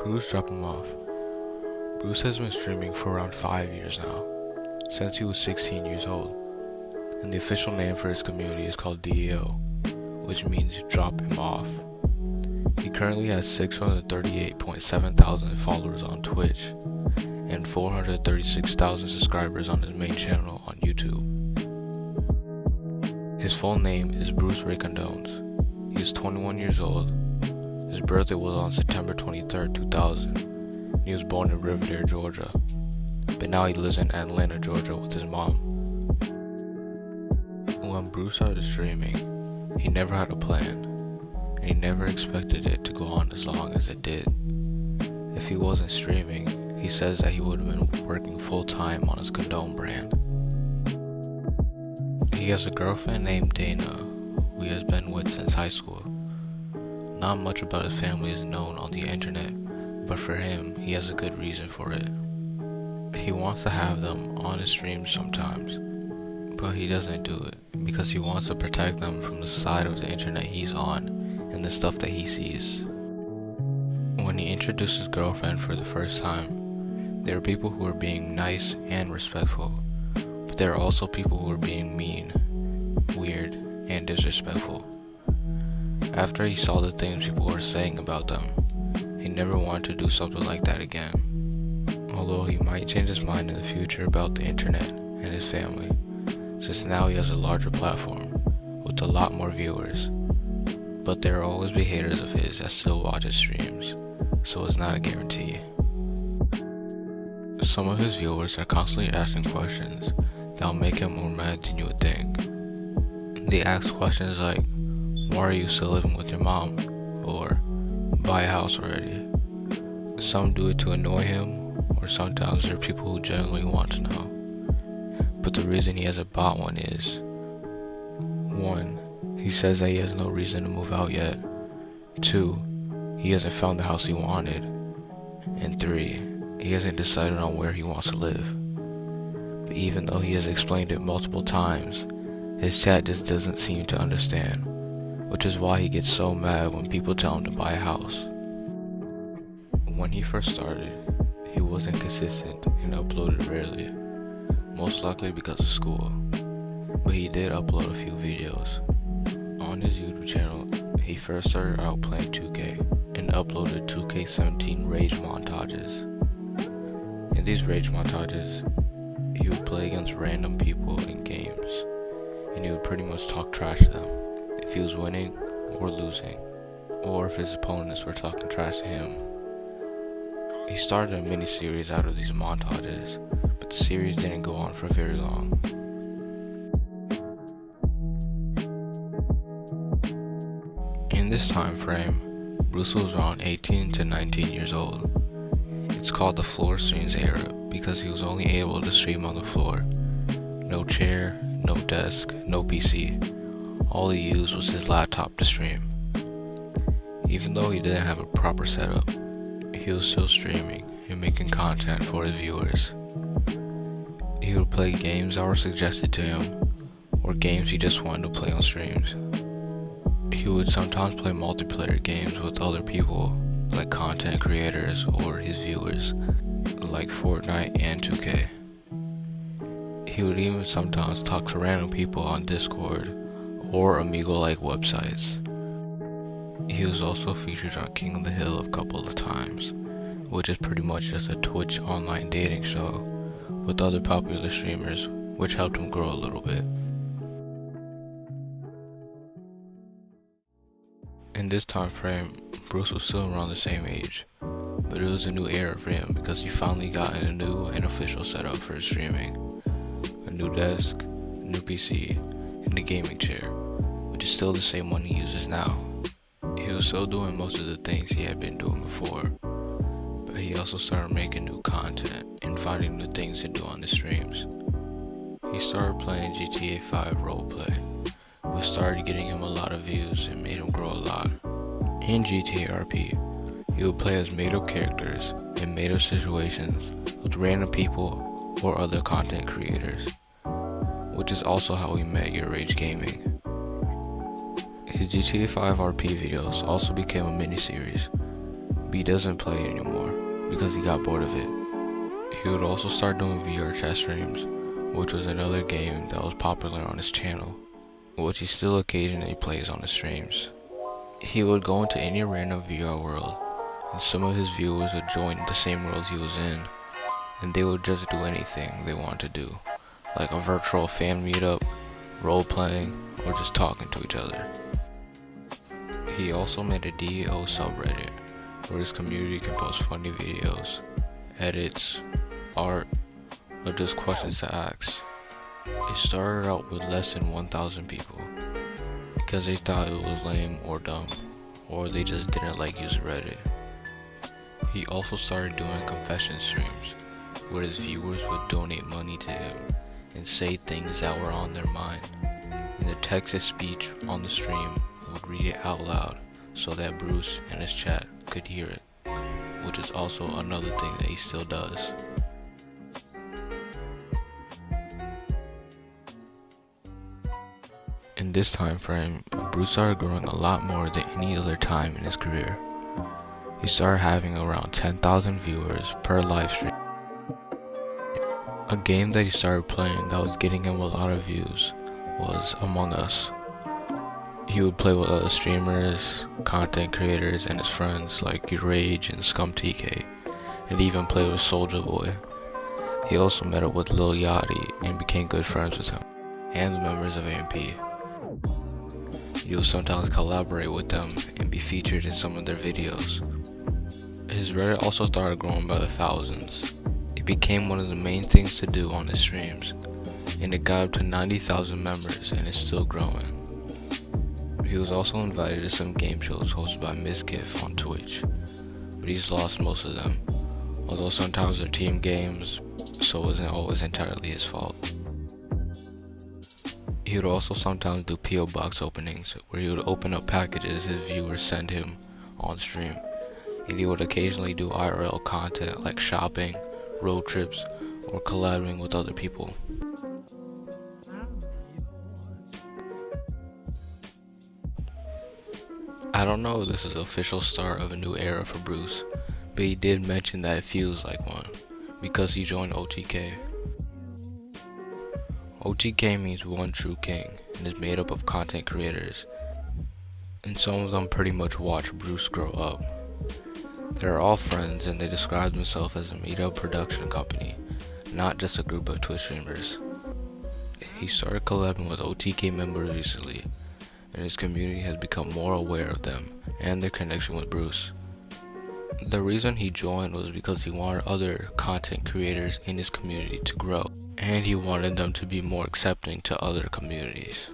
BruceDropEmOff. Bruce has been streaming for around 5 years now, since he was 16 years old, and the official name for his community is called DEO, which means Drop Him Off. He currently has 638.7 thousand followers on Twitch, and 436,000 subscribers on his main channel on YouTube. His full name is Bruce Ray Condones. He is 21 years old. His birthday was on September 23rd, 2000. He was born in Riverdale, Georgia, but now he lives in Atlanta, Georgia with his mom. When Bruce started streaming, he never had a plan, and he never expected it to go on as long as it did. If he wasn't streaming, he says that he would have been working full-time on his condom brand. He has a girlfriend named Dana, who he has been with since high school. Not much about his family is known on the internet, but for him, he has a good reason for it. He wants to have them on his streams sometimes, but he doesn't do it because he wants to protect them from the side of the internet he's on and the stuff that he sees. When he introduced his girlfriend for the first time, there are people who are being nice and respectful, but there are also people who are being mean, weird, and disrespectful. After he saw the things people were saying about them, he never wanted to do something like that again. Although he might change his mind in the future about the internet and his family, since now he has a larger platform with a lot more viewers. But there will always be haters of his that still watch his streams, so it's not a guarantee. Some of his viewers are constantly asking questions that will make him more mad than you would think. They ask questions like, "Why are you still living with your mom?" or "Buy a house already." Some do it to annoy him, or sometimes there are people who genuinely want to know. But the reason he hasn't bought one is 1. He says that he has no reason to move out yet. 2. He hasn't found the house he wanted. And 3. He hasn't decided on where he wants to live. But even though he has explained it multiple times, his chat just doesn't seem to understand, which is why he gets so mad when people tell him to buy a house. When he first started, he wasn't consistent and uploaded rarely, most likely because of school, but he did upload a few videos. On his YouTube channel, he first started out playing 2K and uploaded 2K17 rage montages. In these rage montages, he would play against random people in games, and he would pretty much talk trash to them if he was winning or losing, or if his opponents were talking trash to him. He started a mini-series out of these montages, but the series didn't go on for very long. In this time frame, Bruce was around 18 to 19 years old. It's called the floor streams era because he was only able to stream on the floor. No chair, no desk, no PC. All he used was his laptop to stream. Even though he didn't have a proper setup, he was still streaming and making content for his viewers. He would play games that were suggested to him, or games he just wanted to play on streams. He would sometimes play multiplayer games with other people, like content creators or his viewers, like Fortnite and 2K. He would even sometimes talk to random people on Discord or Amigo-like websites. He was also featured on King of the Hill a couple of times, which is pretty much just a Twitch online dating show with other popular streamers, which helped him grow a little bit. In this time frame, Bruce was still around the same age, but it was a new era for him because he finally got a new and official setup for his streaming. A new desk, a new PC, and a gaming chair, which is still the same one he uses now. He was still doing most of the things he had been doing before, but he also started making new content and finding new things to do on the streams. He started playing GTA 5 roleplay, which started getting him a lot of views and made him grow a lot. In GTA RP, he would play as made-up characters in made-up situations with random people or other content creators, which is also how we met Your Rage Gaming. His GTA 5 RP videos also became a mini-series, but he doesn't play it anymore because he got bored of it. He would also start doing VR chat streams, which was another game that was popular on his channel, which he still occasionally plays on his streams. He would go into any random VR world, and some of his viewers would join the same world he was in, and they would just do anything they wanted to do, like a virtual fan meetup, role-playing, or just talking to each other. He also made a DAO subreddit, where his community can post funny videos, edits, art, or just questions to ask. It started out with less than 1,000 people, because they thought it was lame or dumb, or they just didn't like using Reddit. He also started doing confession streams, where his viewers would donate money to him and say things that were on their mind, and the text-to-speech on the stream would read it out loud so that Bruce and his chat could hear it, which is also another thing that he still does. In this time frame, Bruce started growing a lot more than any other time in his career. He started having around 10,000 viewers per live stream. A game that he started playing that was getting him a lot of views was Among Us. He would play with other streamers, content creators, and his friends like Rage and ScumTK, and even played with Soulja Boy. He also met up with Lil Yachty and became good friends with him, and the members of AMP. He would sometimes collaborate with them and be featured in some of their videos. His Reddit also started growing by the thousands. It became one of the main things to do on his streams, and it got up to 90,000 members and is still growing. He was also invited to some game shows hosted by Mizkif on Twitch, but he's lost most of them, although sometimes they're team games, so it wasn't always entirely his fault. He would also sometimes do P.O. box openings, where he would open up packages his viewers send him on stream, and he would occasionally do IRL content like shopping, road trips, or collabing with other people. I don't know if this is the official start of a new era for Bruce, but he did mention that it feels like one, because he joined OTK. OTK means One True King, and is made up of content creators, and some of them pretty much watch Bruce grow up. They're all friends, and they describe themselves as a meetup production company, not just a group of Twitch streamers. He started collabing with OTK members recently, and his community has become more aware of them and their connection with Bruce. The reason he joined was because he wanted other content creators in his community to grow, and he wanted them to be more accepting to other communities.